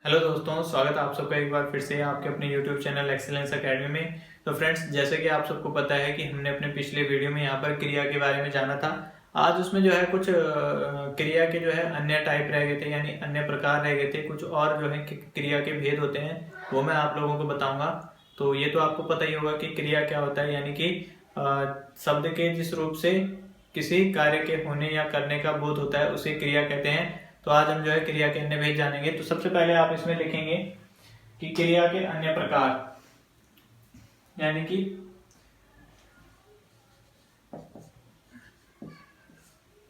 Hello दोस्तों, स्वागत है आप सबका एक बार फिर से आपके अपने YouTube चैनल एक्सीलेंस एकेडमी में। तो फ्रेंड्स, जैसे कि आप सबको पता है कि हमने अपने पिछले वीडियो में यहाँ पर क्रिया के बारे में जाना था। आज उसमें जो है कुछ क्रिया के जो है अन्य टाइप रह गए थे, यानी अन्य प्रकार रह गए थे। कुछ और जो है क्रिया के भेद होते हैं, वो मैं आप लोगों को बताऊंगा। तो ये तो आपको पता ही होगा कि क्रिया क्या होता है, यानी कि शब्द के जिस रूप से किसी कार्य के होने या करने का बोध होता है उसे क्रिया कहते हैं। तो आज हम जो है क्रिया के अन्य भेद जानेंगे। तो सबसे पहले आप इसमें लिखेंगे कि क्रिया के अन्य प्रकार, यानी कि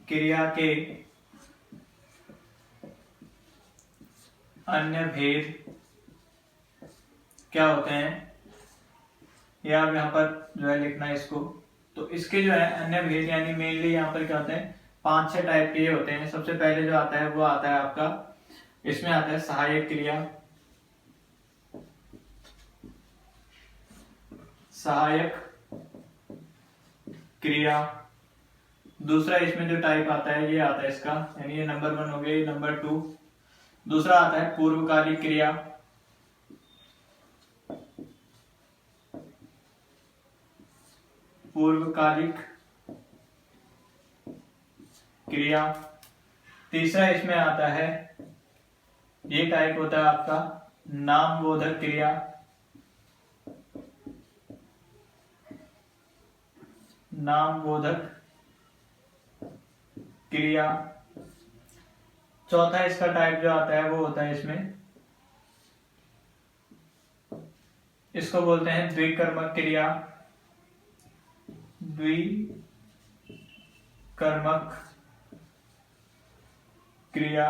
क्रिया के अन्य भेद क्या होते हैं, ये आप यहाँ पर जो है लिखना है इसको। तो इसके जो है अन्य भेद यानी मेनली यहाँ पर क्या होते हैं, 5-6 टाइप के होते हैं। सबसे पहले जो आता है वो आता है आपका, इसमें आता है सहायक क्रिया। सहायक क्रिया। दूसरा इसमें जो टाइप आता है ये आता है इसका, यानी ये नंबर 1 हो गया, ये नंबर 2। दूसरा आता है पूर्वकालिक क्रिया। पूर्वकालिक क्रिया। तीसरा इसमें आता है, ये टाइप होता है आपका नामबोधक क्रिया। नामबोधक क्रिया। चौथा इसका टाइप जो आता है वो होता है इसमें, इसको बोलते हैं द्विकर्मक क्रिया। द्विकर्मक क्रिया।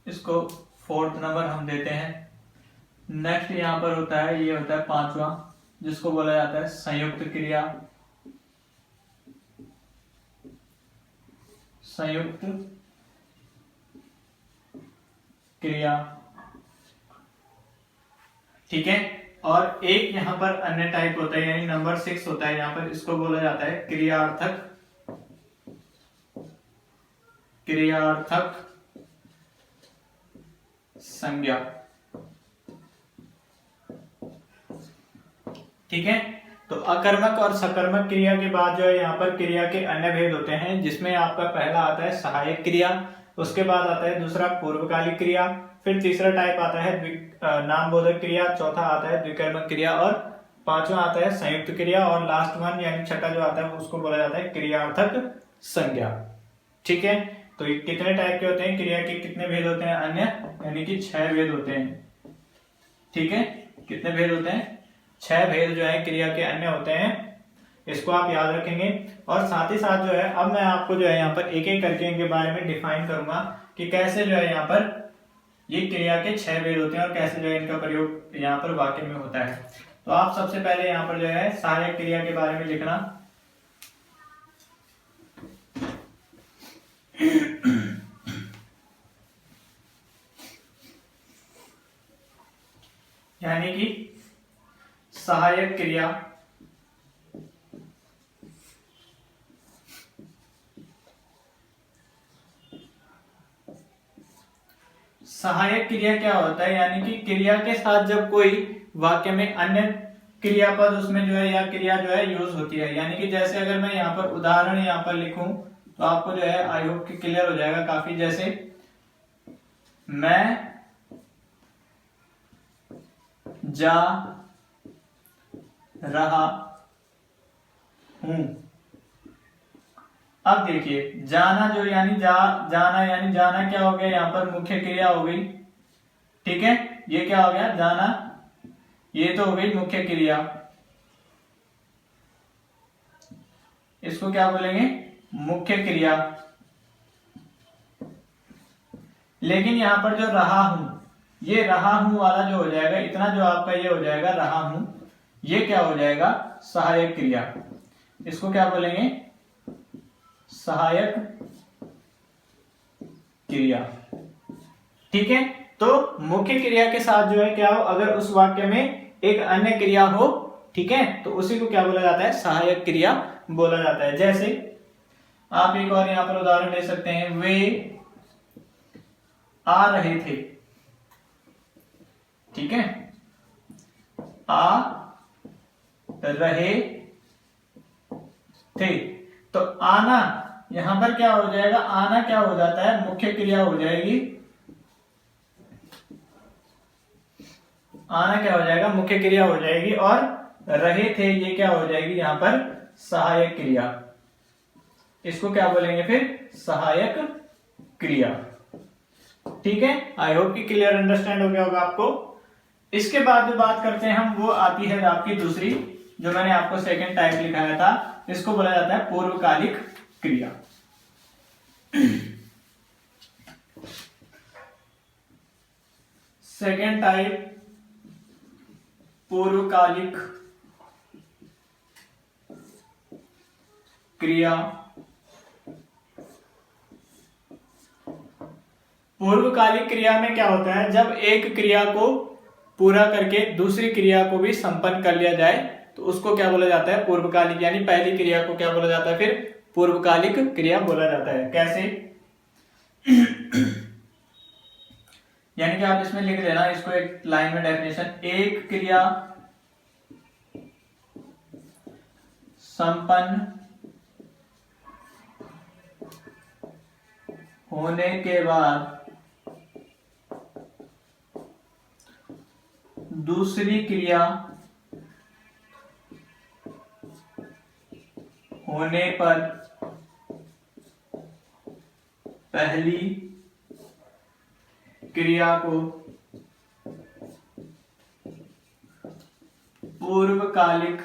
इसको 4th नंबर हम देते हैं। नेक्स्ट यहां पर होता है, ये होता है 5वां, जिसको बोला जाता है संयुक्त क्रिया। संयुक्त क्रिया, ठीक है। और एक यहां पर अन्य टाइप होता है, यानी नंबर 6 होता है यहां पर, इसको बोला जाता है क्रियार्थक। क्रियार्थक संज्ञा, ठीक है। तो अकर्मक और सकर्मक क्रिया के बाद जो है यहाँ पर क्रिया के अन्य भेद होते हैं, जिसमें आपका पहला आता है सहायक क्रिया, उसके बाद आता है दूसरा पूर्वकालिक क्रिया, फिर तीसरा टाइप आता है नामबोधक क्रिया, चौथा आता है द्विकर्मक क्रिया, और 5वां आता है संयुक्त क्रिया, और लास्ट वन यानी छठा जो आता है उसको बोला जाता है क्रियार्थक संज्ञा, ठीक है। तो ये कितने टाइप के होते हैं, क्रिया के कितने भेद होते हैं अन्य, यानी कि 6 भेद होते हैं, ठीक है। कितने भेद होते हैं, 6 भेद जो है क्रिया के अन्य होते हैं। इसको आप याद रखेंगे। और साथ ही साथ जो है अब मैं आपको जो है यहाँ पर एक एक करके इनके बारे में डिफाइन करूंगा कि कैसे जो है यहाँ पर ये क्रिया के 6 भेद होते हैं और कैसे जो है इनका प्रयोग यहाँ पर वाक्य में होता है। तो आप सबसे पहले यहाँ पर जो है सहायक क्रिया के बारे में लिखना। यानी कि सहायक क्रिया सहायक क्रिया क्या होता है, यानी कि क्रिया के साथ जब कोई वाक्य में अन्य क्रियापद उसमें जो है या क्रिया जो है यूज होती है। यानी कि जैसे अगर मैं यहाँ पर उदाहरण यहाँ पर लिखूं तो आपको जो है आई होप कि क्लियर हो जाएगा काफी। जैसे मैं जा रहा हूं। अब देखिए जाना जो यानी जाना यानी जाना क्या हो गया, यहाँ पर मुख्य क्रिया हो गई, ठीक है। ये क्या हो गया, जाना, ये तो हो गई मुख्य क्रिया, इसको क्या बोलेंगे, मुख्य क्रिया। लेकिन यहां पर जो रहा हूं, ये रहा हूं वाला जो हो जाएगा, इतना जो आपका ये हो जाएगा रहा हूं, ये क्या हो जाएगा, सहायक क्रिया। इसको क्या बोलेंगे, सहायक क्रिया, ठीक है। तो मुख्य क्रिया के साथ जो है क्या हो, अगर उस वाक्य में एक अन्य क्रिया हो, ठीक है, तो उसी को क्या बोला जाता है, सहायक क्रिया बोला जाता है। जैसे आप एक और यहाँ पर उदाहरण ले सकते हैं, वे आ रहे थे, ठीक है, आ रहे थे। तो आना यहां पर क्या हो जाएगा, आना क्या हो जाता है, मुख्य क्रिया हो जाएगी, आना क्या हो जाएगा, मुख्य क्रिया हो जाएगी, और रहे थे ये क्या हो जाएगी यहां पर सहायक क्रिया। इसको क्या बोलेंगे फिर, सहायक क्रिया। ठीक है, आई होप कि क्लियर अंडरस्टैंड हो गया होगा आपको। इसके बाद जो बात करते हैं हम, वो आती है आपकी दूसरी, जो मैंने आपको सेकंड टाइप लिखाया था, इसको बोला जाता है पूर्वकालिक क्रिया। सेकंड टाइप पूर्वकालिक क्रिया। पूर्वकालिक क्रिया में क्या होता है, जब एक क्रिया को पूरा करके दूसरी क्रिया को भी संपन्न कर लिया जाए तो उसको क्या बोला जाता है, पूर्वकालिक। यानी पहली क्रिया को क्या बोला जाता है, फिर पूर्वकालिक क्रिया बोला जाता है। कैसे यानी कि आप इसमें लिख देना इसको एक लाइन में डेफिनेशन, एक क्रिया संपन्न होने के बाद दूसरी क्रिया होने पर पहली क्रिया को पूर्वकालिक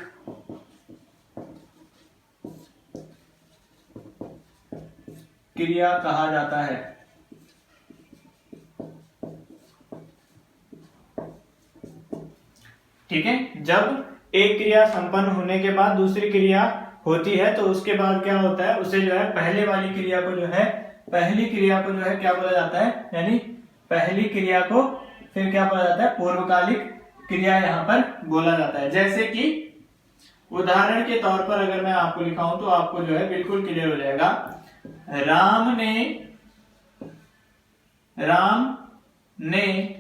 क्रिया कहा जाता है। ठीक है, जब एक क्रिया संपन्न होने के बाद दूसरी क्रिया होती है तो उसके बाद क्या होता है, उसे जो है पहले वाली क्रिया को जो है, पहली क्रिया को जो है क्या बोला जाता है, यानी पहली क्रिया को फिर क्या बोला जाता है, पूर्वकालिक क्रिया यहां पर बोला जाता है। जैसे कि उदाहरण के तौर पर अगर मैं आपको लिखाऊं तो आपको जो है बिल्कुल क्लियर हो जाएगा। राम ने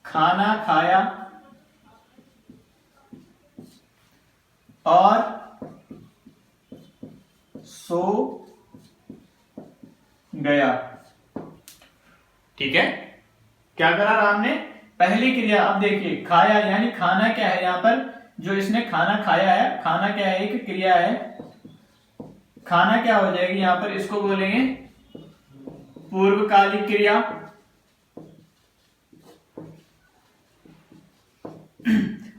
खाना खाया और सो गया। ठीक है, क्या करा राम ने, पहली क्रिया। अब देखिए खाया यानी खाना क्या है, यहां पर जो इसने खाना खाया है, खाना क्या है, एक क्रिया है, खाना क्या हो जाएगी यहां पर, इसको बोलेंगे पूर्वकालिक क्रिया।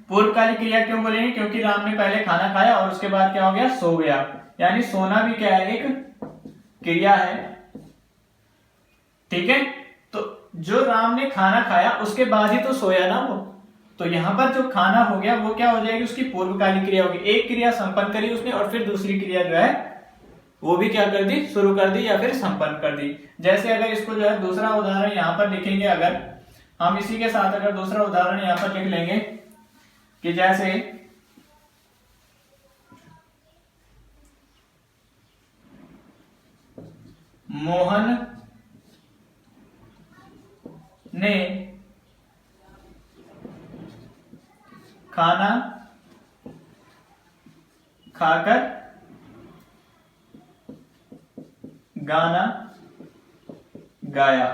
पूर्वकालिक क्रिया क्यों बोलेंगे, क्योंकि राम ने पहले खाना खाया और उसके बाद क्या हो गया, सो गया। यानी सोना भी क्या है, एक क्रिया है। ठीक है, तो जो राम ने खाना खाया उसके बाद ही तो सोया ना वो, तो यहां पर जो खाना हो गया वो क्या हो जाएगी, उसकी पूर्वकालिक क्रिया होगी। एक क्रिया संपन्न करी उसने और फिर दूसरी क्रिया जो है वो भी क्या कर दी, शुरू कर दी या फिर संपन्न कर दी। जैसे अगर इसको जो है दूसरा उदाहरण यहां पर लिखेंगे, अगर हम इसी के साथ अगर दूसरा उदाहरण यहां पर लिख लेंगे कि जैसे मोहन ने खाना खाकर गाना गाया।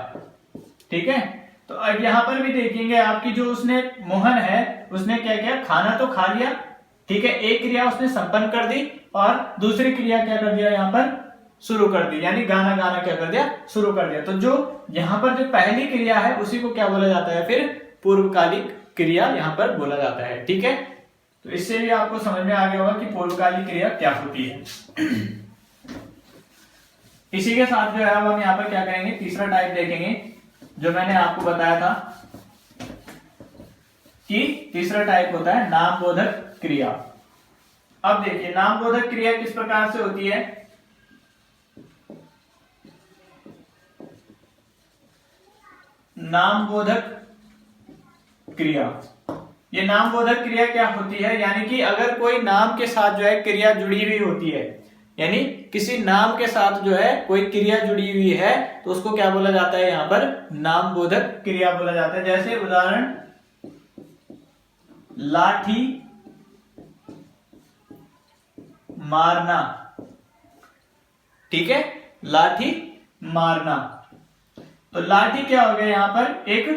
ठीक है, तो अब यहां पर भी देखेंगे आपकी जो उसने मोहन है उसने क्या किया, खाना तो खा लिया, ठीक है, एक क्रिया उसने संपन्न कर दी और दूसरी क्रिया क्या कर दिया यहां पर, शुरू कर दी, यानी गाना गाना क्या कर दिया, शुरू कर दिया। तो जो यहां पर जो पहली क्रिया है उसी को क्या बोला जाता है, फिर पूर्वकालिक क्रिया यहां पर बोला जाता है। ठीक है, तो इससे भी आपको समझ में आ गया होगा कि पूर्वकालिक क्रिया क्या होती है। इसी के साथ जो है अब हम यहाँ पर क्या करेंगे, तीसरा टाइप देखेंगे, जो मैंने आपको बताया था कि तीसरा टाइप होता है नामबोधक क्रिया। अब देखिए नामबोधक क्रिया किस प्रकार से होती है। नामबोधक क्रिया, ये नामबोधक क्रिया क्या होती है, यानी कि अगर कोई नाम के साथ जो है क्रिया जुड़ी हुई होती है, यानी किसी नाम के साथ जो है कोई क्रिया जुड़ी हुई है तो उसको क्या बोला जाता है, यहाँ पर नाम बोधक क्रिया बोला जाता है। जैसे उदाहरण, लाठी मारना, ठीक है, लाठी मारना। तो लाठी क्या हो गया, यहां पर एक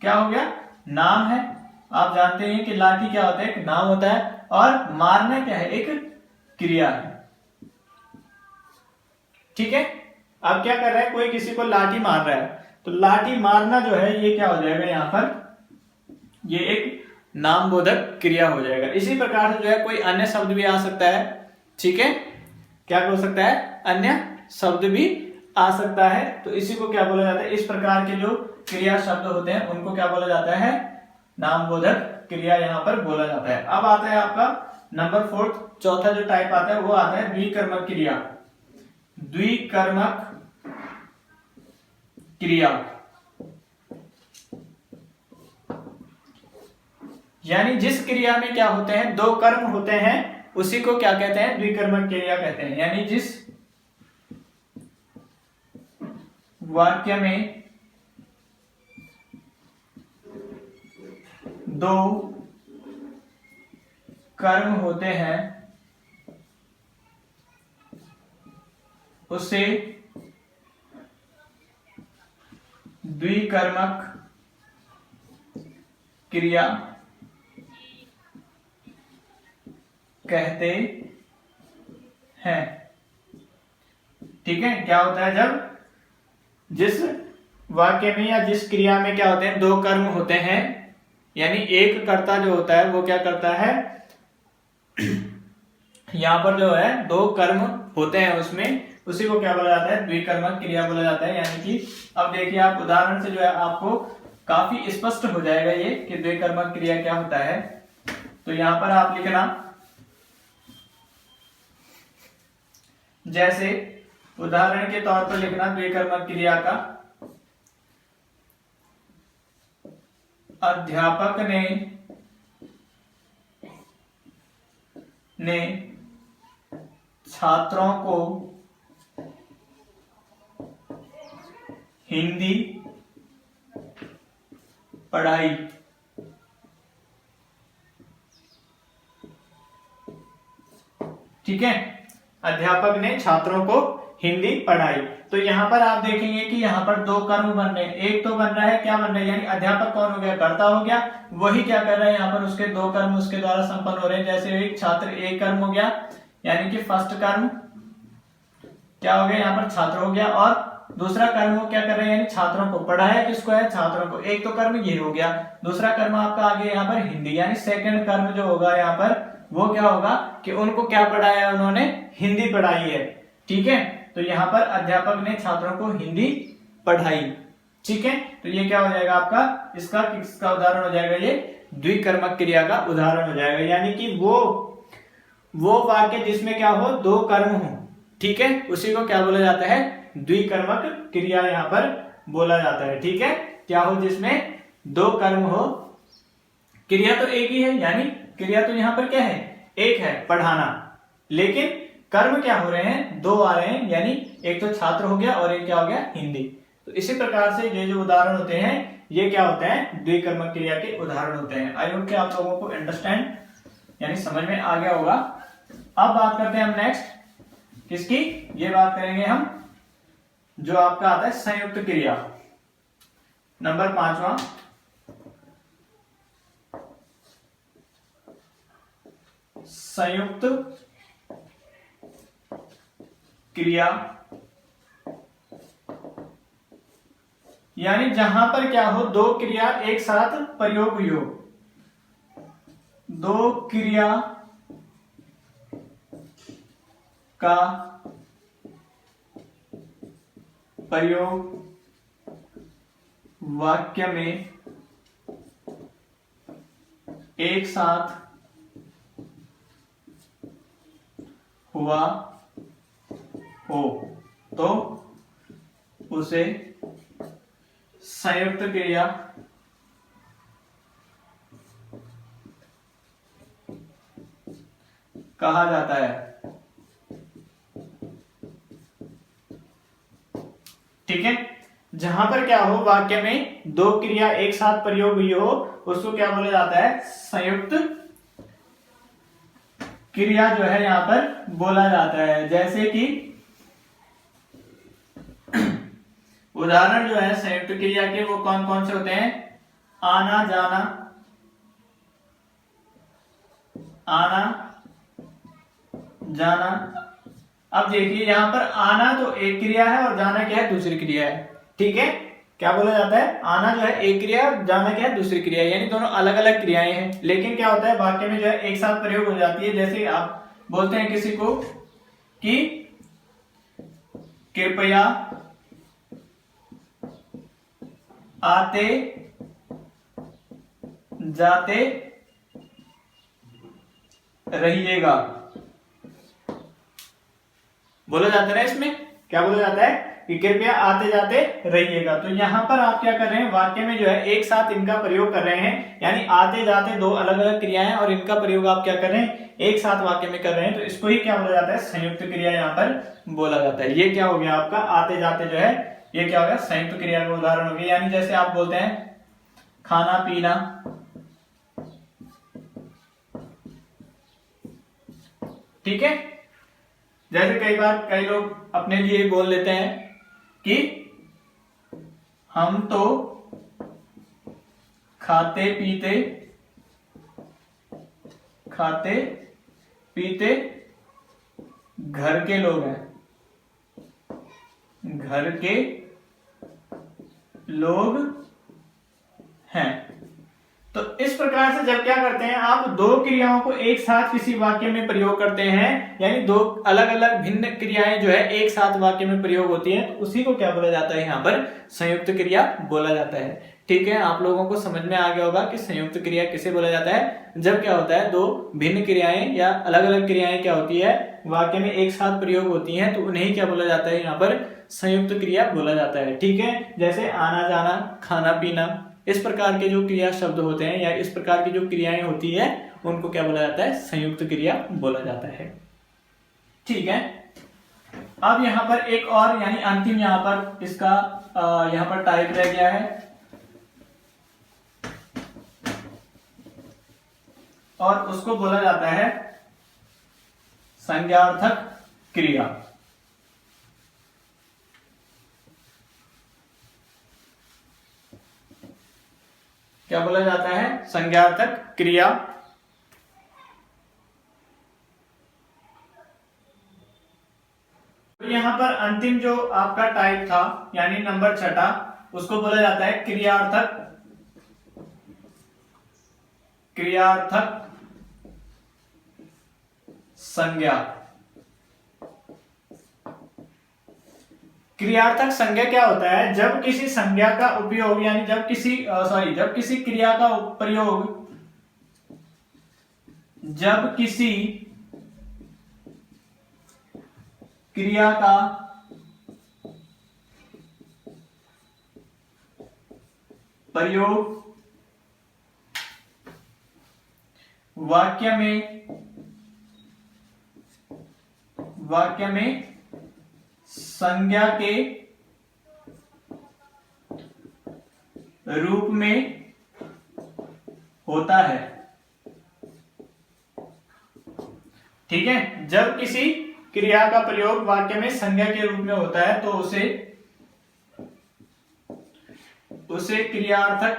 क्या हो गया, नाम है। आप जानते हैं कि लाठी क्या होता है, एक नाम होता है, और मारना क्या है, एक क्रिया है। ठीक है, अब क्या कर रहा है, कोई किसी को लाठी मार रहा है, तो लाठी मारना जो है ये क्या हो जाएगा, यहां पर ये एक नाम बोधक क्रिया हो जाएगा। इसी प्रकार से जो है कोई अन्य शब्द भी आ सकता है। ठीक है, क्या हो सकता है, अन्य शब्द भी आ सकता है। तो इसी को क्या बोला जाता है, इस प्रकार के जो क्रिया शब्द होते हैं उनको क्या बोला जाता है, नाम बोधक क्रिया यहां पर बोला जाता है। अब आता है आपका नंबर 4, चौथा जो टाइप आता है वो आता है द्विकर्मक क्रिया। द्विकर्मक क्रिया यानी जिस क्रिया में क्या होते हैं, दो कर्म होते हैं, उसी को क्या कहते हैं, द्विकर्मक क्रिया कहते हैं। यानी जिस वाक्य में दो कर्म होते हैं उसे द्विकर्मक क्रिया कहते हैं। ठीक है, क्या होता है, जब जिस वाक्य में या जिस क्रिया में क्या होते हैं, दो कर्म होते हैं, यानी एक कर्ता जो होता है वो क्या करता है, यहां पर जो है दो कर्म होते हैं उसमें, उसी को क्या बोला जाता है, द्विकर्मक क्रिया बोला जाता है। यानी कि अब देखिए आप उदाहरण से जो है आपको काफी स्पष्ट हो जाएगा ये कि द्विकर्मक क्रिया क्या होता है। तो यहां पर आप लिखना, जैसे उदाहरण के तौर पर लिखना द्विकर्मक क्रिया का, अध्यापक ने छात्रों को हिंदी पढ़ाई। ठीक है, अध्यापक ने छात्रों को हिंदी पढ़ाई। तो यहां पर आप देखेंगे कि यहां पर दो कर्म बन रहे हैं। एक तो बन रहा है, क्या बन रहा है, यानी अध्यापक कौन हो गया, कर्ता हो गया, वही क्या कर रहा है, यहाँ पर उसके दो कर्म उसके द्वारा संपन्न हो रहे हैं। जैसे एक छात्र, एक कर्म हो गया, यानी कि फर्स्ट कर्म क्या हो गया, यहाँ पर छात्र हो गया, और दूसरा कर्म वो क्या कर रहे हैं, यानी छात्रों को पढ़ाया, किसको है, छात्रों को। एक तो कर्म ये हो गया, दूसरा कर्म आपका आगे यहाँ पर हिंदी, यानी सेकंड कर्म जो होगा यहाँ पर वो क्या होगा कि उनको क्या पढ़ाया, उन्होंने हिंदी पढ़ाई है। ठीक है, तो यहाँ पर अध्यापक ने छात्रों को हिंदी पढ़ाई। ठीक है, तो ये क्या हो जाएगा आपका, इसका किसका उदाहरण हो जाएगा, ये द्विकर्मक क्रिया का उदाहरण हो जाएगा। यानी कि वो वाक्य जिसमें क्या हो, दो कर्म हो, ठीक है, उसी को क्या बोला जाता है, द्विकर्मक क्रिया यहाँ पर बोला जाता है। ठीक है, क्या हो, जिसमें दो कर्म हो, क्रिया तो एक ही है, यानी क्रिया तो यहाँ पर क्या है, एक है, पढ़ाना, लेकिन कर्म क्या हो रहे हैं, दो आ रहे हैं, यानी एक तो छात्र हो गया और एक क्या हो गया, हिंदी। तो इसी प्रकार से ये जो उदाहरण होते हैं ये क्या होते हैं, द्विकर्मक क्रिया के उदाहरण होते हैं। आई होप कि आप लोगों को अंडरस्टैंड यानी समझ में आ गया होगा। अब बात करते हैं हम नेक्स्ट किसकी, ये बात करेंगे हम जो आपका आता है संयुक्त क्रिया, नंबर 5वां, संयुक्त क्रिया। यानी जहां पर क्या हो, दो क्रिया एक साथ प्रयोग हुई हो, दो क्रिया का प्रयोग वाक्य में एक साथ हुआ हो तो उसे संयुक्त क्रिया कहा जाता है। ठीक है। जहां पर क्या हो, वाक्य में दो क्रिया एक साथ प्रयोग हुई हो, उसको क्या बोला जाता है, संयुक्त क्रिया जो है यहां पर बोला जाता है। जैसे कि उदाहरण जो है संयुक्त क्रिया के वो कौन कौन से होते हैं, आना जाना, आना जाना। अब देखिए यहां पर आना तो एक क्रिया है और जाना क्या है, दूसरी क्रिया है। ठीक है, क्या बोला जाता है, आना जो है एक क्रिया, जाना क्या है, दूसरी क्रिया है, यानी दोनों अलग अलग क्रियाएं हैं। लेकिन क्या होता है, वाक्य में जो है एक साथ प्रयोग हो जाती है। जैसे आप बोलते हैं किसी को कि कृपया आते जाते रहिएगा, बोला जाता है ना। इसमें क्या बोला जाता है कि कृपया आते जाते रहिएगा। तो यहां पर आप क्या कर रहे हैं, वाक्य में जो है एक साथ इनका प्रयोग कर रहे हैं, यानी आते जाते दो अलग अलग क्रियाएं और इनका प्रयोग आप क्या कर रहे हैं, एक साथ वाक्य में कर रहे हैं। तो इसको ही क्या बोला जाता है, संयुक्त क्रिया यहां पर बोला जाता है। ये क्या हो गया आपका, आते जाते जो है ये क्या हो गया, संयुक्त क्रिया का उदाहरण हो गया। यानी जैसे आप बोलते हैं खाना पीना, ठीक है। जैसे कई बार कई लोग अपने लिए बोल लेते हैं कि हम तो खाते पीते घर के लोग हैं, घर के लोग हैं। तो इस प्रकार से जब क्या करते हैं, आप दो क्रियाओं को एक साथ किसी वाक्य में प्रयोग करते हैं, यानी दो अलग अलग भिन्न क्रियाएं जो है एक साथ वाक्य में प्रयोग होती हैं, तो उसी को क्या बोला जाता है, यहाँ पर संयुक्त क्रिया बोला जाता है। ठीक है, आप लोगों को समझ में आ गया होगा कि संयुक्त क्रिया किसे बोला जाता है, जब क्या होता है दो भिन्न क्रियाएं या अलग अलग क्रियाएं क्या होती है, वाक्य में एक साथ प्रयोग होती हैं, तो उन्हें क्या बोला जाता है, यहाँ पर संयुक्त क्रिया बोला जाता है। ठीक है, जैसे आना जाना, खाना पीना, इस प्रकार के जो क्रिया शब्द होते हैं या इस प्रकार की जो क्रियाएं होती है, उनको क्या बोला जाता है, संयुक्त क्रिया बोला जाता है। ठीक है, अब यहां पर एक और यानी अंतिम यहां पर इसका यहां पर टाइप रह गया है, और उसको बोला जाता है संज्ञार्थक क्रिया। क्या बोला जाता है, संज्ञार्थक क्रिया। तो यहां पर अंतिम जो आपका टाइप था यानी नंबर 6, उसको बोला जाता है क्रियार्थक संज्ञा। क्रियार्थक संज्ञा क्या होता है, जब किसी संज्ञा का उपयोग यानी जब किसी क्रिया का प्रयोग, जब किसी क्रिया का प्रयोग वाक्य में संज्ञा के रूप में होता है। ठीक है, जब किसी क्रिया का प्रयोग वाक्य में संज्ञा के रूप में होता है तो उसे क्रियार्थक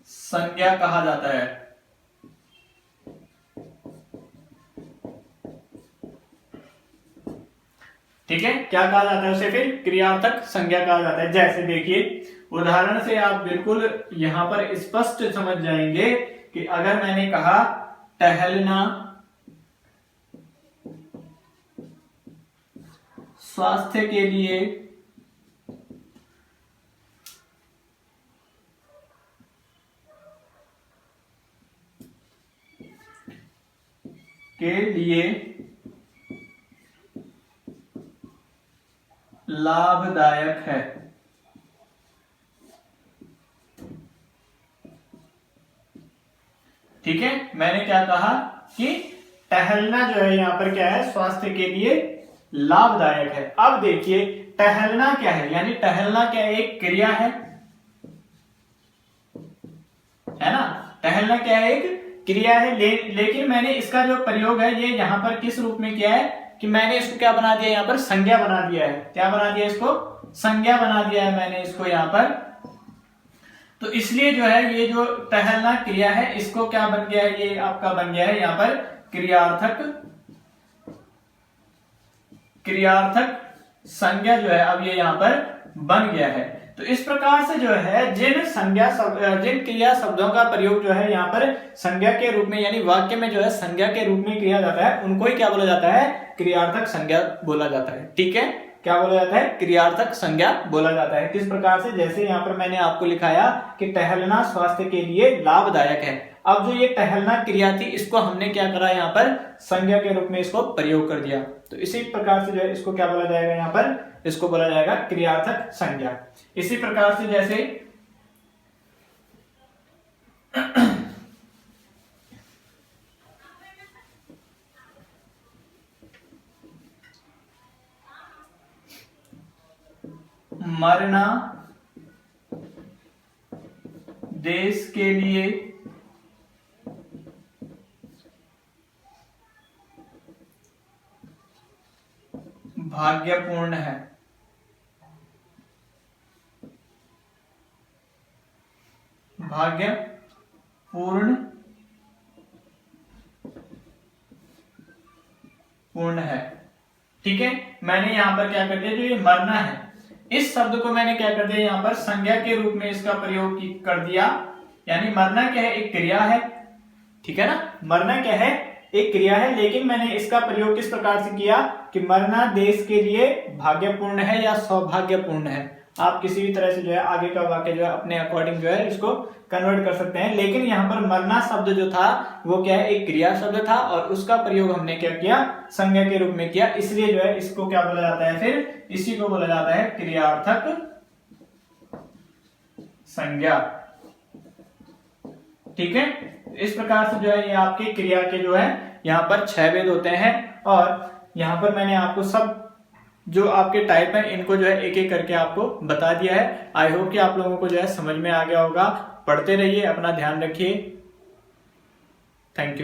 संज्ञा कहा जाता है। ठीक है, क्या कहा जाता है उसे, फिर क्रियार्थक संज्ञा कहा जाता है। जैसे देखिए उदाहरण से आप बिल्कुल यहां पर स्पष्ट समझ जाएंगे कि अगर मैंने कहा टहलना स्वास्थ्य के लिए लाभदायक है। ठीक है, मैंने क्या कहा कि टहलना जो है यहाँ पर क्या है, स्वास्थ्य के लिए लाभदायक है। अब देखिए टहलना क्या है, यानी टहलना क्या है, एक क्रिया है ना। टहलना क्या है, एक क्रिया है। लेकिन मैंने इसका जो प्रयोग है ये यहाँ पर किस रूप में किया है कि मैंने इसको क्या बना दिया, यहाँ पर संज्ञा बना दिया है। क्या बना दिया, इसको संज्ञा बना दिया है मैंने इसको यहाँ पर। तो इसलिए जो है ये जो टहलना क्रिया है इसको क्या बन गया है, ये आपका बन गया है यहाँ पर क्रियार्थक संज्ञा जो है अब ये यहाँ पर बन गया है। तो इस प्रकार से जो है जिन क्रिया शब्दों का प्रयोग जो है यहाँ पर संज्ञा के रूप में, यानी वाक्य में जो है संज्ञा के रूप में किया जाता है, उनको ही क्या बोला जाता है, क्रियार्थक संज्ञा बोला जाता है। ठीक है, क्या बोला जाता है, क्रियार्थक संज्ञा बोला जाता है। किस प्रकार से, जैसे यहाँ पर मैंने आपको लिखाया कि टहलना स्वास्थ्य के लिए लाभदायक है। अब जो ये टहलना क्रिया थी इसको हमने क्या करा, यहाँ पर संज्ञा के रूप में इसको प्रयोग कर दिया। तो इसी प्रकार से जो है इसको क्या बोला जाएगा, यहाँ पर इसको बोला जाएगा क्रियार्थक संज्ञा। इसी प्रकार से जैसे मरना देश के लिए भाग्यपूर्ण है। पूर्ण है। ठीक है, मैंने यहां पर क्या कर दिया, जो ये मरना है इस शब्द को मैंने क्या कर दिया, यहाँ पर संज्ञा के रूप में इसका प्रयोग कर दिया। यानी मरना क्या है, एक क्रिया है। ठीक है ना, मरना क्या है, एक क्रिया है, लेकिन मैंने इसका प्रयोग किस प्रकार से किया कि मरना देश के लिए भाग्यपूर्ण है या सौभाग्यपूर्ण है। आप किसी भी तरह से जो है आगे का वाक्य जो है अपने अकॉर्डिंग जो है इसको कन्वर्ट कर सकते हैं। लेकिन यहाँ पर मरना शब्द जो था वो क्या है, एक क्रिया शब्द था और उसका प्रयोग हमने क्या किया, संज्ञा के रूप में किया। इसलिए जो है इसको क्या बोला जाता है, फिर इसी को बोला जाता है क्रियार्थक संज्ञा। ठीक है, इस प्रकार से जो है ये आपके क्रिया के जो है यहाँ पर 6 भेद होते हैं। और यहाँ पर मैंने आपको सब जो आपके टाइप है इनको जो है एक एक करके आपको बता दिया है। आई होप कि आप लोगों को जो है समझ में आ गया होगा। पढ़ते रहिए, अपना ध्यान रखिए। Thank you.